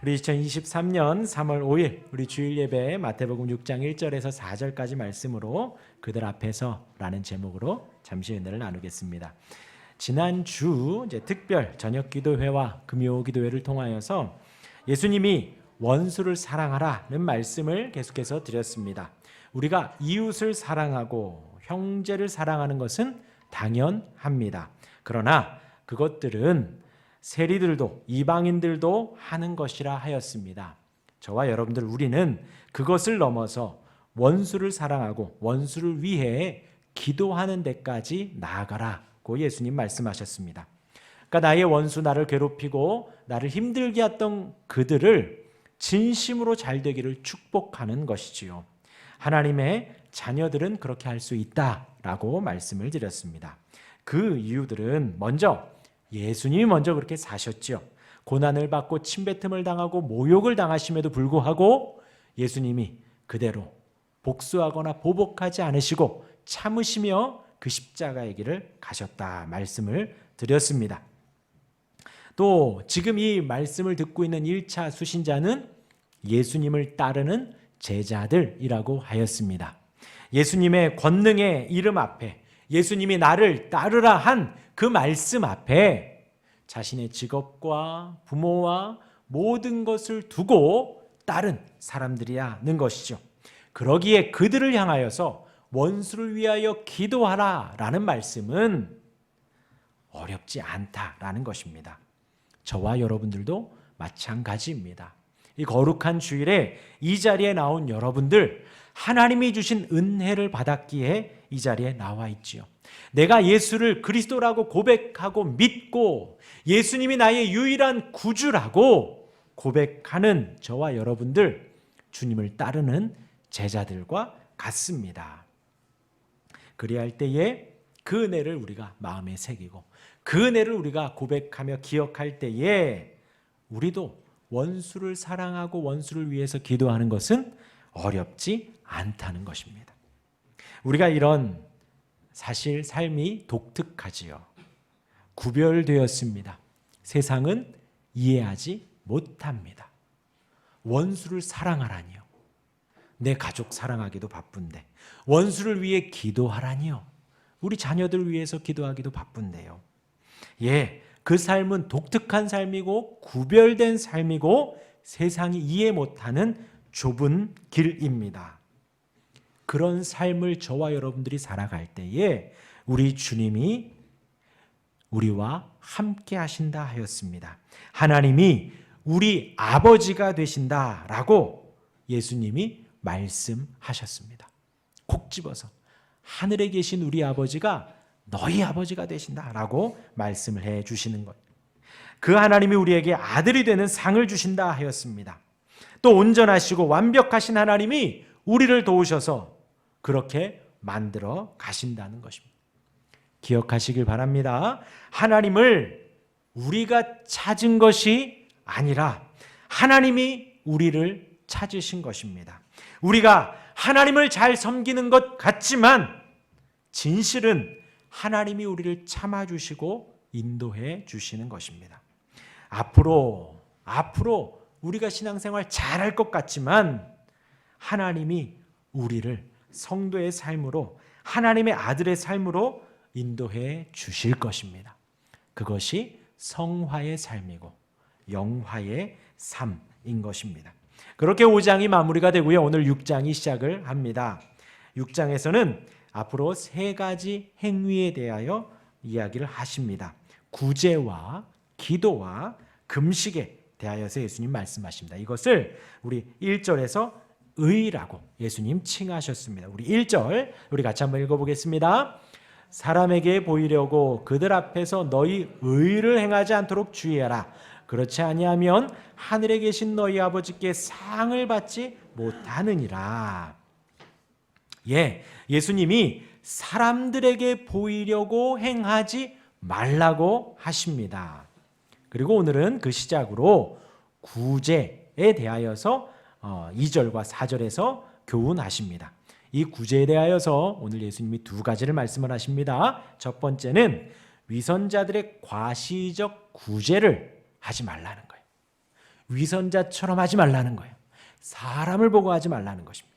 우리 2023년 3월 5일 우리 주일 예배 마태복음 6장 1절에서 4절까지 말씀으로 그들 앞에서라는 제목으로 잠시 은혜를 나누겠습니다. 지난주 특별 저녁 기도회와 금요 기도회를 통하여서 예수님이 원수를 사랑하라는 말씀을 계속해서 드렸습니다. 우리가 이웃을 사랑하고 형제를 사랑하는 것은 당연합니다. 그러나 그것들은 세리들도 이방인들도 하는 것이라 하였습니다. 저와 여러분들 우리는 그것을 넘어서 원수를 사랑하고 원수를 위해 기도하는 데까지 나아가라고 예수님 말씀하셨습니다. 그러니까 나의 원수, 나를 괴롭히고 나를 힘들게 했던 그들을 진심으로 잘 되기를 축복하는 것이지요. 하나님의 자녀들은 그렇게 할 수 있다라고 말씀을 드렸습니다. 그 이유들은 먼저 예수님이 먼저 그렇게 사셨죠. 고난을 받고 침뱉음을 당하고 모욕을 당하심에도 불구하고 예수님이 그대로 복수하거나 보복하지 않으시고 참으시며 그 십자가의 길을 가셨다 말씀을 드렸습니다. 또 지금 이 말씀을 듣고 있는 1차 수신자는 예수님을 따르는 제자들이라고 하였습니다. 예수님의 권능의 이름 앞에 예수님이 나를 따르라 한 그 말씀 앞에 자신의 직업과 부모와 모든 것을 두고 따른 사람들이라는 것이죠. 그러기에 그들을 향하여서 원수를 위하여 기도하라라는 말씀은 어렵지 않다라는 것입니다. 저와 여러분들도 마찬가지입니다. 이 거룩한 주일에 이 자리에 나온 여러분들, 하나님이 주신 은혜를 받았기에 이 자리에 나와 있지요. 내가 예수를 그리스도라고 고백하고 믿고 예수님이 나의 유일한 구주라고 고백하는 저와 여러분들, 주님을 따르는 제자들과 같습니다. 그래야 할 때에 그 은혜를 우리가 마음에 새기고 그 은혜를 우리가 고백하며 기억할 때에 우리도 원수를 사랑하고 원수를 위해서 기도하는 것은 어렵지 않다는 것입니다. 우리가 이런 사실 삶이 독특하지요. 구별되었습니다. 세상은 이해하지 못합니다. 원수를 사랑하라니요. 내 가족 사랑하기도 바쁜데 원수를 위해 기도하라니요. 우리 자녀들 위해서 기도하기도 바쁜데요. 그 삶은 독특한 삶이고 구별된 삶이고 세상이 이해 못하는 좁은 길입니다. 그런 삶을 저와 여러분들이 살아갈 때에 우리 주님이 우리와 함께 하신다 하였습니다. 하나님이 우리 아버지가 되신다라고 예수님이 말씀하셨습니다. 콕 집어서 하늘에 계신 우리 아버지가 너희 아버지가 되신다라고 말씀을 해 주시는 것. 그 하나님이 우리에게 아들이 되는 상을 주신다 하였습니다. 또 온전하시고 완벽하신 하나님이 우리를 도우셔서 그렇게 만들어 가신다는 것입니다. 기억하시길 바랍니다. 하나님을 우리가 찾은 것이 아니라 하나님이 우리를 찾으신 것입니다. 우리가 하나님을 잘 섬기는 것 같지만 진실은 하나님이 우리를 참아주시고 인도해 주시는 것입니다. 앞으로 우리가 신앙생활 잘할 것 같지만 하나님이 우리를 성도의 삶으로 하나님의 아들의 삶으로 인도해 주실 것입니다. 그것이 성화의 삶이고 영화의 삶인 것입니다. 그렇게 5장이 마무리가 되고요. 오늘 6장이 시작을 합니다. 6장에서는 앞으로 3가지 행위에 대하여 이야기를 하십니다. 구제와 기도와 금식에 대하여서 예수님 말씀하십니다. 이것을 우리 1절에서 의라고 예수님 칭하셨습니다. 우리 1절 우리 같이 한번 읽어보겠습니다. 사람에게 보이려고 그들 앞에서 너희 의를 행하지 않도록 주의하라. 그렇지 아니하면 하늘에 계신 너희 아버지께 상을 받지 못하느니라. 예수님이 사람들에게 보이려고 행하지 말라고 하십니다. 그리고 오늘은 그 시작으로 구제에 대하여서 2절과 4절에서 교훈하십니다. 이 구제에 대하여서 오늘 예수님이 2가지를 말씀을 하십니다. 첫 번째는 위선자들의 과시적 구제를 하지 말라는 거예요. 위선자처럼 하지 말라는 거예요. 사람을 보고 하지 말라는 것입니다.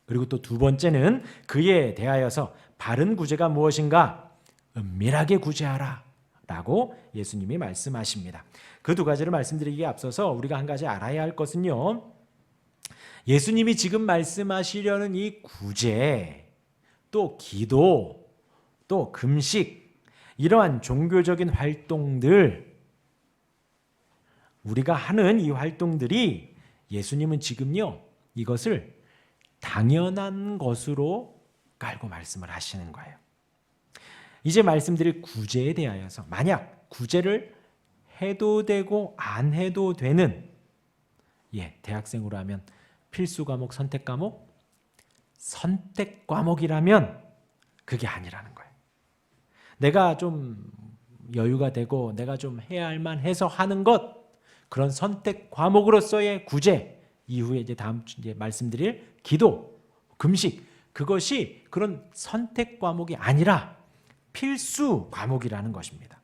그리고 또 두 번째는 그에 대하여서 바른 구제가 무엇인가? 은밀하게 구제하라 라고 예수님이 말씀하십니다. 그 두 가지를 말씀드리기에 앞서서 우리가 한 가지 알아야 할 것은요, 예수님이 지금 말씀하시려는 이 구제, 또 기도, 또 금식, 이러한 종교적인 활동들, 우리가 하는 이 활동들이 예수님은 지금요 이것을 당연한 것으로 깔고 말씀을 하시는 거예요. 이제 말씀드릴 구제에 대하여서, 만약 구제를 해도 되고 안 해도 되는, 대학생으로 하면 필수 과목, 선택 과목, 선택 과목이라면 그게 아니라는 거예요. 내가 좀 여유가 되고 내가 좀 해야 할 만해서 하는 것, 그런 선택 과목으로서의 구제, 이후에 이제 다음 이제 말씀드릴 기도, 금식, 그것이 그런 선택 과목이 아니라 필수 과목이라는 것입니다.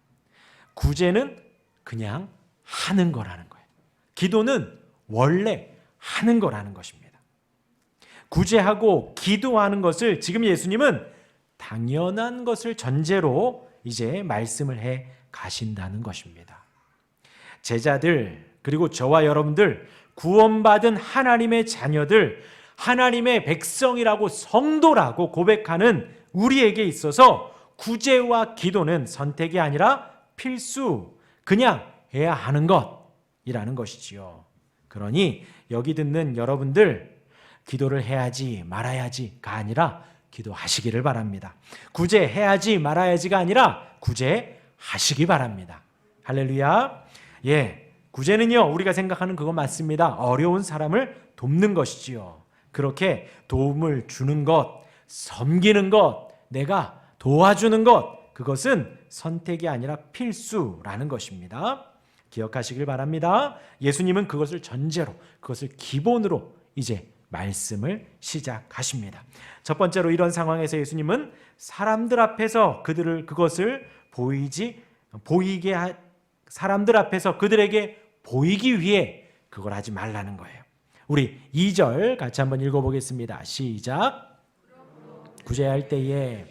구제는 그냥 하는 거라는 거예요. 기도는 원래 하는 거라는 것입니다. 구제하고 기도하는 것을 지금 예수님은 당연한 것을 전제로 이제 말씀을 해 가신다는 것입니다. 제자들, 그리고 저와 여러분들, 구원받은 하나님의 자녀들, 하나님의 백성이라고, 성도라고 고백하는 우리에게 있어서 구제와 기도는 선택이 아니라 필수, 그냥 해야 하는 것이라는 것이지요. 그러니 여기 듣는 여러분들, 기도를 해야지 말아야지가 아니라 기도하시기를 바랍니다. 구제해야지 말아야지가 아니라 구제하시기 바랍니다. 할렐루야. 구제는요, 우리가 생각하는 그거 맞습니다. 어려운 사람을 돕는 것이지요. 그렇게 도움을 주는 것, 섬기는 것, 내가 도와주는 것, 그것은 선택이 아니라 필수라는 것입니다. 기억하시길 바랍니다. 예수님은 그것을 전제로, 그것을 기본으로 이제 말씀을 시작하십니다. 첫 번째로, 이런 상황에서 예수님은 사람들 앞에서 그것을 사람들 앞에서 그들에게 보이기 위해 그걸 하지 말라는 거예요. 우리 2절 같이 한번 읽어보겠습니다. 시작. 구제할 때에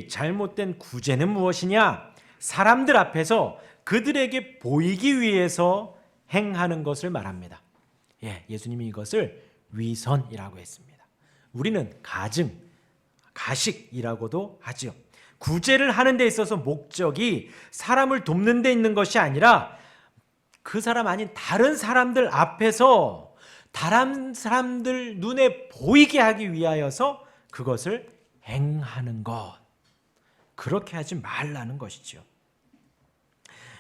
잘못된 구제는 무엇이냐? 사람들 앞에서 그들에게 보이기 위해서 행하는 것을 말합니다. 예수님이 이것을 위선이라고 했습니다. 우리는 가식이라고도 하지요. 구제를 하는 데 있어서 목적이 사람을 돕는 데 있는 것이 아니라 그 사람 아닌 다른 사람들 앞에서 다른 사람들 눈에 보이게 하기 위하여서 그것을 행하는 것, 그렇게 하지 말라는 것이죠.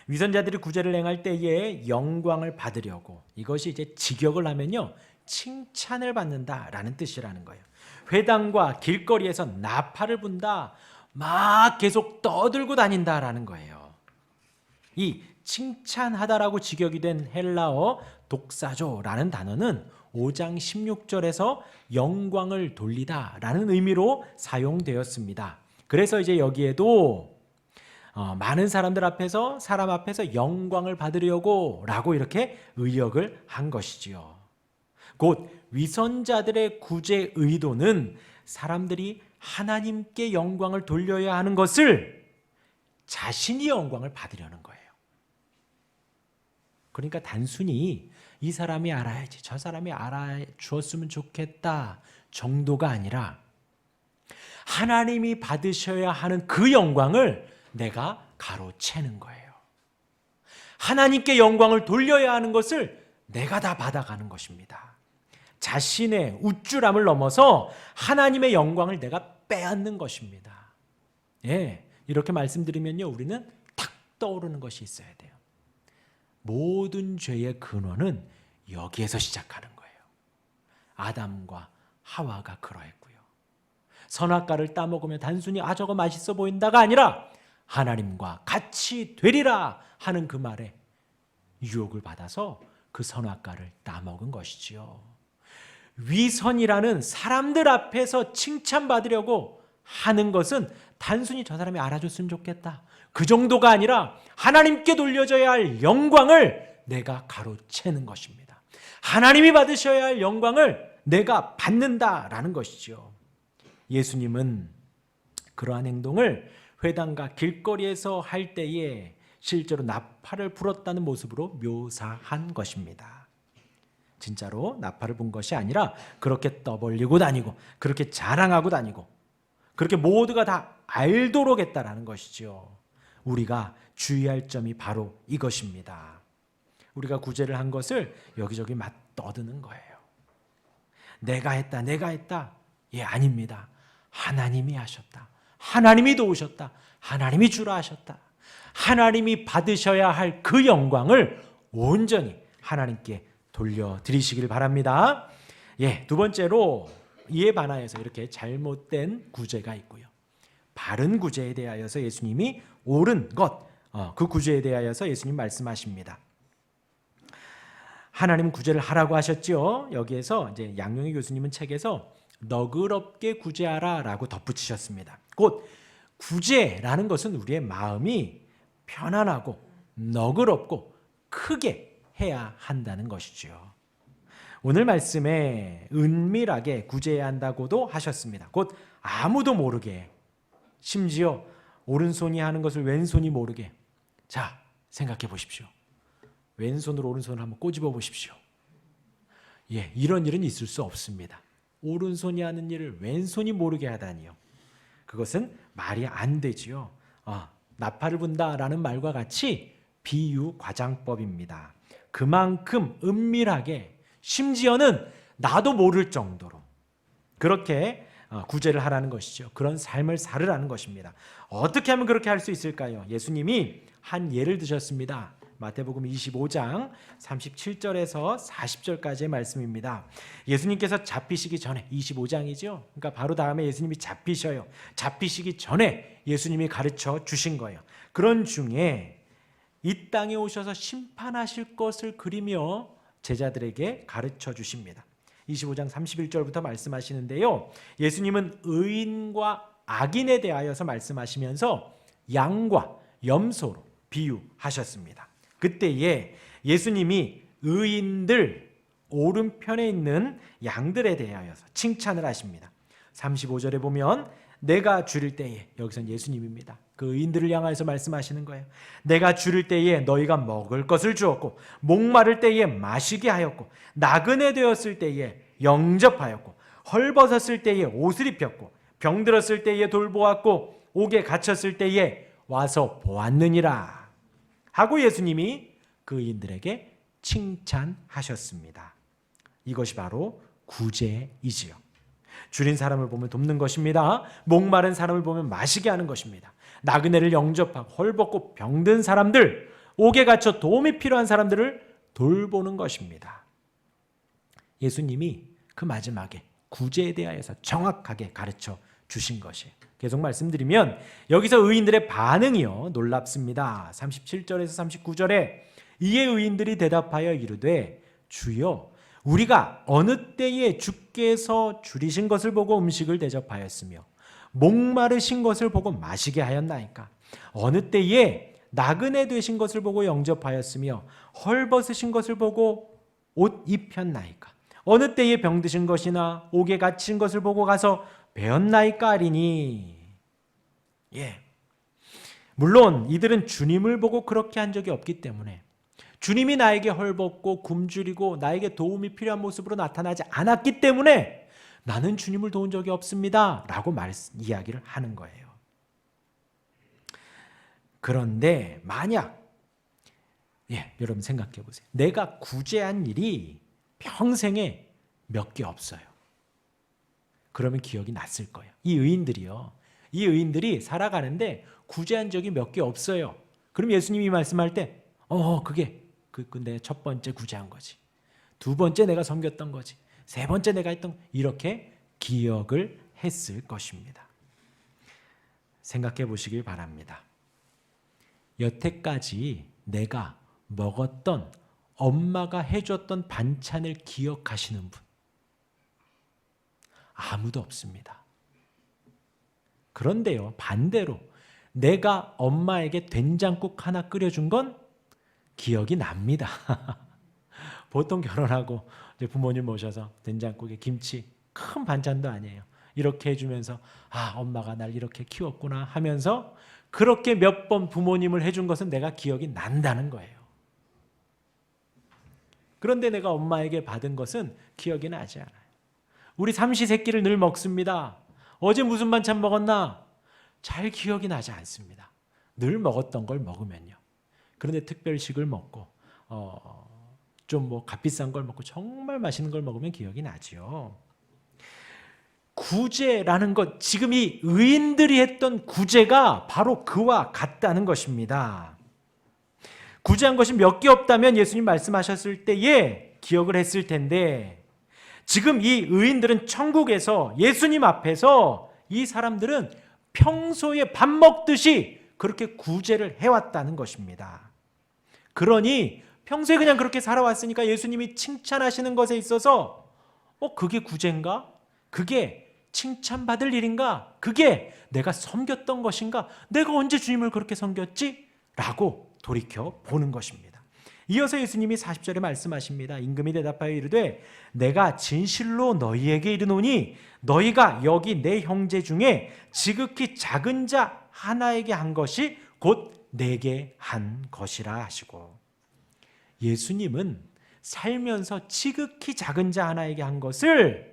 위선자들이 구제를 행할 때에 영광을 받으려고, 이것이 이제 직역을 하면요, 칭찬을 받는다라는 뜻이라는 거예요. 회당과 길거리에서 나팔을 분다, 막 계속 떠들고 다닌다라는 거예요. 이 칭찬하다라고 직역이 된 헬라어 독사조라는 단어는 5장 16절에서 영광을 돌리다라는 의미로 사용되었습니다. 그래서 이제 여기에도 많은 사람들 앞에서, 사람 앞에서 영광을 받으려고 라고 이렇게 의역을 한 것이지요. 곧 위선자들의 구제 의도는 사람들이 하나님께 영광을 돌려야 하는 것을 자신이 영광을 받으려는 거예요. 그러니까 단순히 이 사람이 알아야지, 저 사람이 알아주었으면 좋겠다 정도가 아니라 하나님이 받으셔야 하는 그 영광을 내가 가로채는 거예요. 하나님께 영광을 돌려야 하는 것을 내가 다 받아가는 것입니다. 자신의 우쭐함을 넘어서 하나님의 영광을 내가 빼앗는 것입니다. 이렇게 말씀드리면요, 우리는 탁 떠오르는 것이 있어야 돼요. 모든 죄의 근원은 여기에서 시작하는 거예요. 아담과 하와가 그러했고요. 선악과를 따먹으면 단순히 저거 맛있어 보인다가 아니라 하나님과 같이 되리라 하는 그 말에 유혹을 받아서 그 선악과를 따먹은 것이지요. 위선이라는 사람들 앞에서 칭찬받으려고 하는 것은 단순히 저 사람이 알아줬으면 좋겠다, 그 정도가 아니라 하나님께 돌려져야 할 영광을 내가 가로채는 것입니다. 하나님이 받으셔야 할 영광을 내가 받는다라는 것이죠. 예수님은 그러한 행동을 회당과 길거리에서 할 때에 실제로 나팔을 불었다는 모습으로 묘사한 것입니다. 진짜로 나팔을 분 것이 아니라 그렇게 떠벌리고 다니고 그렇게 자랑하고 다니고 그렇게 모두가 다 알도록 했다라는 것이죠. 우리가 주의할 점이 바로 이것입니다. 우리가 구제를 한 것을 여기저기 막 떠드는 거예요. 내가 했다, 내가 했다. 예, 아닙니다. 하나님이 하셨다. 하나님이 도우셨다. 하나님이 주라 하셨다. 하나님이 받으셔야 할 그 영광을 온전히 하나님께 돌려드리시길 바랍니다. 예, 두 번째로 이에 반하여서 이렇게 잘못된 구제가 있고요. 바른 구제에 대하여서 예수님이 옳은 것, 그 구제에 대하여서 예수님 말씀하십니다. 하나님 구제를 하라고 하셨죠. 여기에서 이제 양용희 교수님은 책에서 너그럽게 구제하라라고 덧붙이셨습니다. 곧 구제라는 것은 우리의 마음이 편안하고 너그럽고 크게 해야 한다는 것이죠. 오늘 말씀에 은밀하게 구제해야 한다고도 하셨습니다. 곧 아무도 모르게, 심지어 오른손이 하는 것을 왼손이 모르게. 자, 생각해 보십시오. 왼손으로 오른손을 한번 꼬집어 보십시오. 예, 이런 일은 있을 수 없습니다. 오른손이 하는 일을 왼손이 모르게 하다니요. 그것은 말이 안 되지요. 나팔을 분다라는 말과 같이 비유 과장법입니다. 그만큼 은밀하게, 심지어는 나도 모를 정도로 그렇게 구제를 하라는 것이죠. 그런 삶을 살으라는 것입니다. 어떻게 하면 그렇게 할 수 있을까요? 예수님이 한 예를 드셨습니다. 마태복음 25장 37절에서 40절까지의 말씀입니다. 예수님께서 잡히시기 전에, 25장이죠. 그러니까 바로 다음에 예수님이 잡히셔요. 잡히시기 전에 예수님이 가르쳐 주신 거예요. 그런 중에 이 땅에 오셔서 심판하실 것을 그리며 제자들에게 가르쳐 주십니다. 25장 31절부터 말씀하시는데요. 예수님은 의인과 악인에 대하여서 말씀하시면서 양과 염소로 비유하셨습니다. 그때에 예수님이 의인들 오른편에 있는 양들에 대하여서 칭찬을 하십니다. 35절에 보면 내가 줄일 때에, 여기서는 예수님입니다. 그 의인들을 향하여서 말씀하시는 거예요. 내가 줄일 때에 너희가 먹을 것을 주었고, 목마를 때에 마시게 하였고, 나그네 되었을 때에 영접하였고, 헐벗었을 때에 옷을 입혔고, 병들었을 때에 돌보았고, 옥에 갇혔을 때에 와서 보았느니라 하고 예수님이 그 의인들에게 칭찬하셨습니다. 이것이 바로 구제이지요. 줄인 사람을 보면 돕는 것입니다. 목마른 사람을 보면 마시게 하는 것입니다. 나그네를 영접하고 헐벗고 병든 사람들, 옥에 갇혀 도움이 필요한 사람들을 돌보는 것입니다. 예수님이 그 마지막에 구제에 대하여서 정확하게 가르쳐 주신 것이에요. 계속 말씀드리면 여기서 의인들의 반응이요 놀랍습니다. 37절에서 39절에 이에 의인들이 대답하여 이르되 주여 우리가 어느 때에 주께서 줄이신 것을 보고 음식을 대접하였으며 목마르신 것을 보고 마시게 하였나이까? 어느 때에 나그네 되신 것을 보고 영접하였으며 헐벗으신 것을 보고 옷 입혔나이까? 어느 때에 병드신 것이나 옥에 갇힌 것을 보고 가서 배웠나이까 하리니. 예, 물론 이들은 주님을 보고 그렇게 한 적이 없기 때문에, 주님이 나에게 헐벗고 굶주리고 나에게 도움이 필요한 모습으로 나타나지 않았기 때문에 나는 주님을 도운 적이 없습니다 라고 이야기를 하는 거예요. 그런데 만약 여러분 생각해 보세요. 내가 구제한 일이 평생에 몇 개 없어요. 그러면 기억이 났을 거예요. 이 의인들이 살아가는데 구제한 적이 몇 개 없어요. 그럼 예수님이 말씀할 때 그게 내 첫 번째 구제한 거지, 두 번째 내가 섬겼던 거지, 세 번째 내가 했던, 이렇게 기억을 했을 것입니다. 생각해 보시길 바랍니다. 여태까지 내가 먹었던 엄마가 해줬던 반찬을 기억하시는 분? 아무도 없습니다. 그런데요, 반대로 내가 엄마에게 된장국 하나 끓여준 건 기억이 납니다. 보통 결혼하고 이제 부모님 모셔서 된장국에 김치, 큰 반찬도 아니에요. 이렇게 해주면서 엄마가 날 이렇게 키웠구나 하면서 그렇게 몇 번 부모님을 해준 것은 내가 기억이 난다는 거예요. 그런데 내가 엄마에게 받은 것은 기억이 나지 않아요. 우리 삼시세끼를 늘 먹습니다. 어제 무슨 반찬 먹었나? 잘 기억이 나지 않습니다. 늘 먹었던 걸 먹으면요. 그런데 특별식을 먹고 좀 뭐 값비싼 걸 먹고 정말 맛있는 걸 먹으면 기억이 나지요. 구제라는 것, 지금 이 의인들이 했던 구제가 바로 그와 같다는 것입니다. 구제한 것이 몇 개 없다면 예수님 말씀하셨을 때에 기억을 했을 텐데, 지금 이 의인들은 천국에서 예수님 앞에서 이 사람들은 평소에 밥 먹듯이 그렇게 구제를 해왔다는 것입니다. 그러니 평소에 그냥 그렇게 살아왔으니까 예수님이 칭찬하시는 것에 있어서 그게 구제인가? 그게 칭찬받을 일인가? 그게 내가 섬겼던 것인가? 내가 언제 주님을 그렇게 섬겼지? 라고 돌이켜 보는 것입니다. 이어서 예수님이 40절에 말씀하십니다. 임금이 대답하여 이르되 내가 진실로 너희에게 이르노니 너희가 여기 내 형제 중에 지극히 작은 자 하나에게 한 것이 곧 내게 한 것이라 하시고, 예수님은 살면서 지극히 작은 자 하나에게 한 것을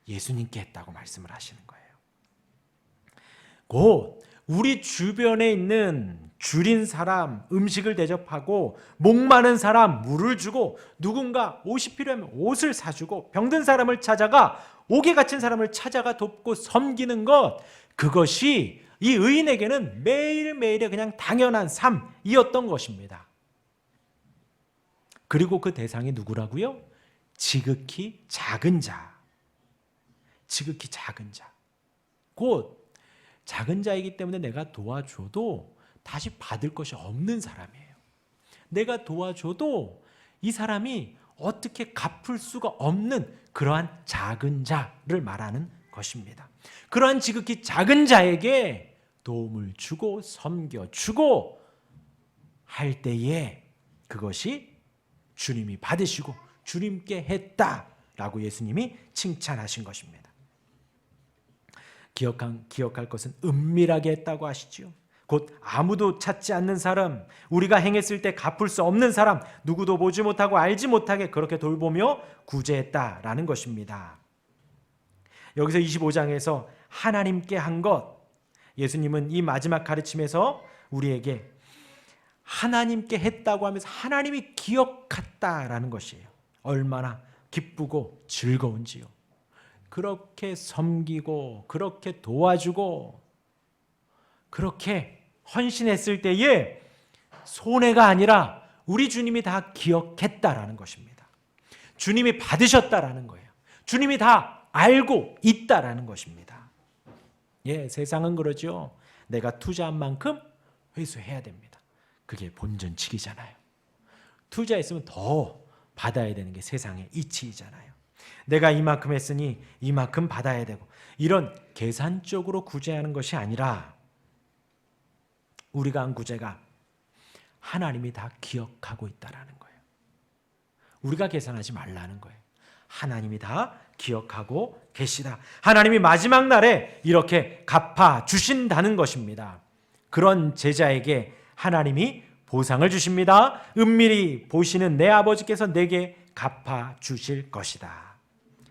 예수님께 했다고 말씀을 하시는 거예요. 곧 우리 주변에 있는 줄인 사람 음식을 대접하고, 목마른 사람 물을 주고, 누군가 옷이 필요하면 옷을 사주고, 병든 사람을 찾아가, 옥에 갇힌 사람을 찾아가 돕고 섬기는 것, 그것이 이 의인에게는 매일매일의 그냥 당연한 삶이었던 것입니다. 그리고 그 대상이 누구라고요? 지극히 작은 자. 지극히 작은 자. 곧 작은 자이기 때문에 내가 도와줘도 다시 받을 것이 없는 사람이에요. 내가 도와줘도 이 사람이 어떻게 갚을 수가 없는 그러한 작은 자를 말하는 것입니다. 그러한 지극히 작은 자에게 도움을 주고 섬겨주고 할 때에 그것이 주님이 받으시고 주님께 했다라고 예수님이 칭찬하신 것입니다. 기억할 것은 은밀하게 했다고 하시죠. 곧 아무도 찾지 않는 사람, 우리가 행했을 때 갚을 수 없는 사람, 누구도 보지 못하고 알지 못하게 그렇게 돌보며 구제했다라는 것입니다. 여기서 25장에서 하나님께 한 것, 예수님은 이 마지막 가르침에서 우리에게 하나님께 했다고 하면서 하나님이 기억했다라는 것이에요. 얼마나 기쁘고 즐거운지요. 그렇게 섬기고 그렇게 도와주고 그렇게 헌신했을 때에 손해가 아니라 우리 주님이 다 기억했다라는 것입니다. 주님이 받으셨다라는 거예요. 주님이 다 알고 있다라는 것입니다. 세상은 그러죠. 내가 투자한 만큼 회수해야 됩니다. 그게 본전치기잖아요. 투자했으면 더 받아야 되는 게 세상의 이치이잖아요. 내가 이만큼 했으니 이만큼 받아야 되고, 이런 계산적으로 구제하는 것이 아니라 우리가 한 구제가 하나님이 다 기억하고 있다라는 거예요. 우리가 계산하지 말라는 거예요. 하나님이 다 기억하고 계시다. 하나님이 마지막 날에 이렇게 갚아 주신다는 것입니다. 그런 제자에게 하나님이 보상을 주십니다. 은밀히 보시는 내 아버지께서 내게 갚아 주실 것이다.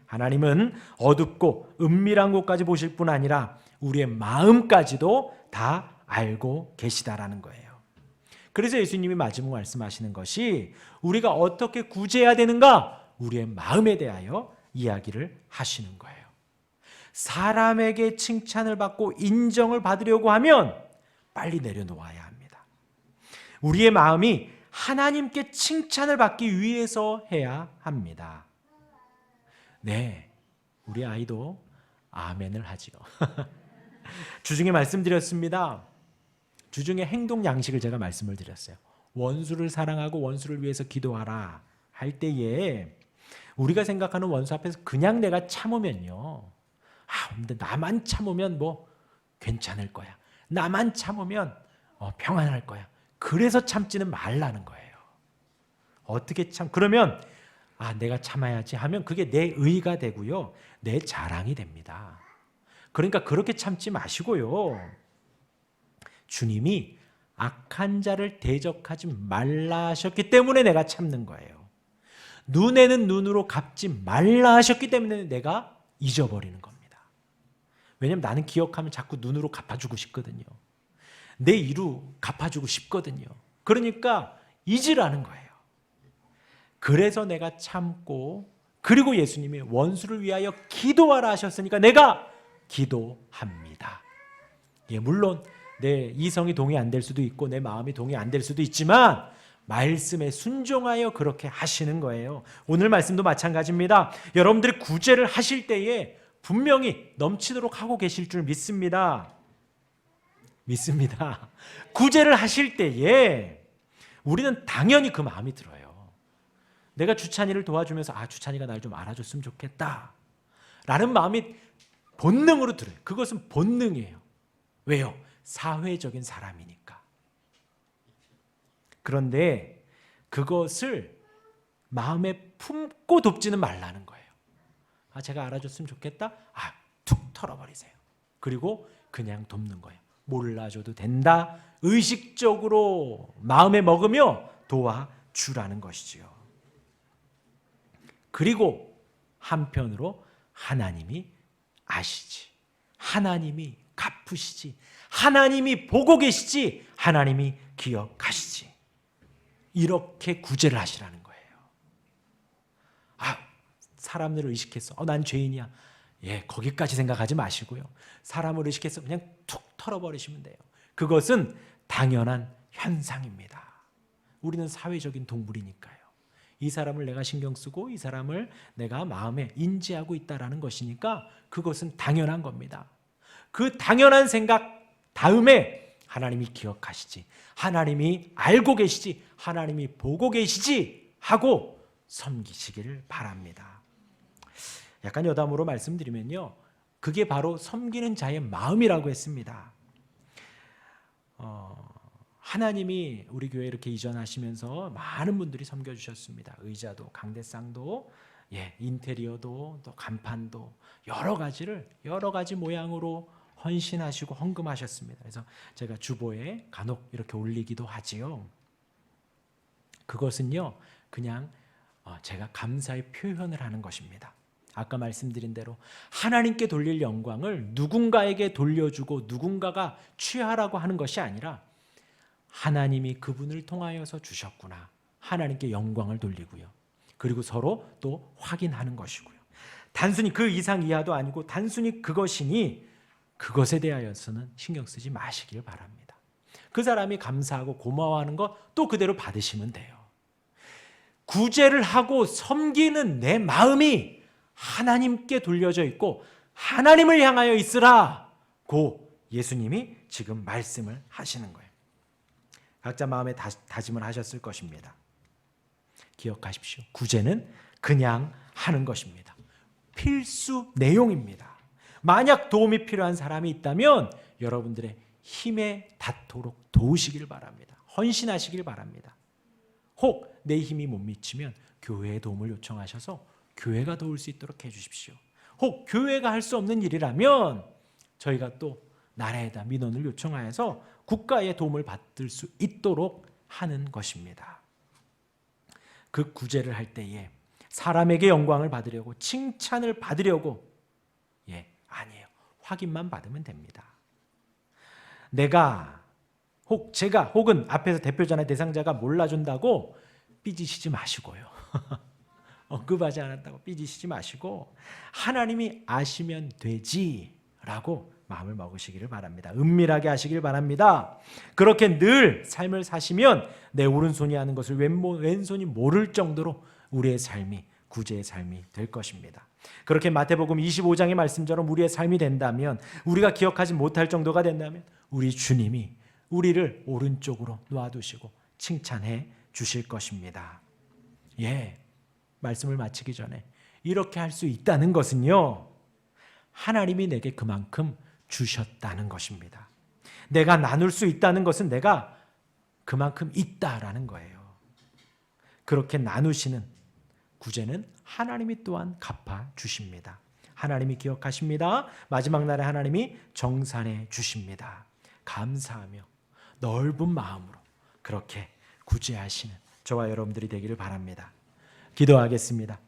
하나님은 어둡고 은밀한 곳까지 보실 뿐 아니라 우리의 마음까지도 다 알고 계시다라는 거예요. 그래서 예수님이 마지막 말씀하시는 것이 우리가 어떻게 구제해야 되는가? 우리의 마음에 대하여 이야기를 하시는 거예요. 사람에게 칭찬을 받고 인정을 받으려고 하면 빨리 내려놓아야 합니다. 우리의 마음이 하나님께 칭찬을 받기 위해서 해야 합니다. 우리 아이도 아멘을 하지요. 주중에 말씀드렸습니다. 주중에 행동 양식을 제가 말씀을 드렸어요. 원수를 사랑하고 원수를 위해서 기도하라 할 때에 우리가 생각하는 원수 앞에서 그냥 내가 참으면요, 근데 나만 참으면 뭐 괜찮을 거야, 나만 참으면 평안할 거야, 그래서 참지는 말라는 거예요. 어떻게 그러면 내가 참아야지 하면 그게 내 의가 되고요, 내 자랑이 됩니다. 그러니까 그렇게 참지 마시고요, 주님이 악한 자를 대적하지 말라 하셨기 때문에 내가 참는 거예요. 눈에는 눈으로 갚지 말라 하셨기 때문에 내가 잊어버리는 겁니다. 왜냐하면 나는 기억하면 자꾸 눈으로 갚아주고 싶거든요. 내 이루 갚아주고 싶거든요. 그러니까 잊으라는 거예요. 그래서 내가 참고, 그리고 예수님이 원수를 위하여 기도하라 하셨으니까 내가 기도합니다. 물론 내 이성이 동의 안 될 수도 있고 내 마음이 동의 안 될 수도 있지만 말씀에 순종하여 그렇게 하시는 거예요. 오늘 말씀도 마찬가지입니다. 여러분들이 구제를 하실 때에 분명히 넘치도록 하고 계실 줄 믿습니다. 구제를 하실 때에 우리는 당연히 그 마음이 들어요. 내가 주찬이를 도와주면서 주찬이가 날 좀 알아줬으면 좋겠다 라는 마음이 본능으로 들어요. 그것은 본능이에요. 왜요? 사회적인 사람이니까. 그런데 그것을 마음에 품고 돕지는 말라는 거예요. 제가 알아줬으면 좋겠다? 툭 털어버리세요. 그리고 그냥 돕는 거예요. 몰라줘도 된다, 의식적으로 마음에 먹으며 도와주라는 것이지요. 그리고 한편으로 하나님이 아시지, 하나님이 갚으시지, 하나님이 보고 계시지, 하나님이 기억하시지, 이렇게 구제를 하시라는 거예요. 사람들을 의식해서 난 죄인이야, 거기까지 생각하지 마시고요, 사람을 의식해서 그냥 툭 털어버리시면 돼요. 그것은 당연한 현상입니다. 우리는 사회적인 동물이니까요. 이 사람을 내가 신경 쓰고 이 사람을 내가 마음에 인지하고 있다라는 것이니까 그것은 당연한 겁니다. 그 당연한 생각 다음에 하나님이 기억하시지, 하나님이 알고 계시지, 하나님이 보고 계시지 하고 섬기시기를 바랍니다. 약간 여담으로 말씀드리면요, 그게 바로 섬기는 자의 마음이라고 했습니다. 하나님이 우리 교회 이렇게 이전하시면서 많은 분들이 섬겨주셨습니다. 의자도, 강대상도, 인테리어도, 또 간판도, 여러 가지 모양으로 헌신하시고 헌금하셨습니다. 그래서 제가 주보에 간혹 이렇게 올리기도 하지요. 그것은요, 그냥 제가 감사의 표현을 하는 것입니다. 아까 말씀드린 대로 하나님께 돌릴 영광을 누군가에게 돌려주고 누군가가 취하라고 하는 것이 아니라 하나님이 그분을 통하여서 주셨구나, 하나님께 영광을 돌리고요, 그리고 서로 또 확인하는 것이고요. 단순히 그 이상 이하도 아니고 단순히 그것이니 그것에 대하여서는 신경 쓰지 마시길 바랍니다. 그 사람이 감사하고 고마워하는 것 또 그대로 받으시면 돼요. 구제를 하고 섬기는 내 마음이 하나님께 돌려져 있고 하나님을 향하여 있으라고 예수님이 지금 말씀을 하시는 거예요. 각자 마음에 다짐을 하셨을 것입니다. 기억하십시오. 구제는 그냥 하는 것입니다. 필수 내용입니다. 만약 도움이 필요한 사람이 있다면 여러분들의 힘에 닿도록 도우시길 바랍니다. 헌신하시길 바랍니다. 혹 내 힘이 못 미치면 교회의 도움을 요청하셔서 교회가 도울 수 있도록 해주십시오. 혹 교회가 할 수 없는 일이라면 저희가 또 나라에다 민원을 요청하여서 국가의 도움을 받을 수 있도록 하는 것입니다. 그 구제를 할 때에 사람에게 영광을 받으려고, 칭찬을 받으려고, 아니에요. 확인만 받으면 됩니다. 내가 혹 제가 혹은 앞에서 대표자나 대상자가 몰라준다고 삐지시지 마시고요. 언급하지 않았다고 삐지시지 마시고 하나님이 아시면 되지라고 마음을 먹으시기를 바랍니다. 은밀하게 하시길 바랍니다. 그렇게 늘 삶을 사시면 내 오른손이 하는 것을 왼손이 모를 정도로 우리의 삶이 구제의 삶이 될 것입니다. 그렇게 마태복음 25장의 말씀처럼 우리의 삶이 된다면, 우리가 기억하지 못할 정도가 된다면 우리 주님이 우리를 오른쪽으로 놓아두시고 칭찬해 주실 것입니다. 말씀을 마치기 전에 이렇게 할 수 있다는 것은요, 하나님이 내게 그만큼 주셨다는 것입니다. 내가 나눌 수 있다는 것은 내가 그만큼 있다라는 거예요. 그렇게 나누시는 구제는 하나님이 또한 갚아 주십니다. 하나님이 기억하십니다. 마지막 날에 하나님이 정산해 주십니다. 감사하며 넓은 마음으로 그렇게 구제하시는 저와 여러분들이 되기를 바랍니다. 기도하겠습니다.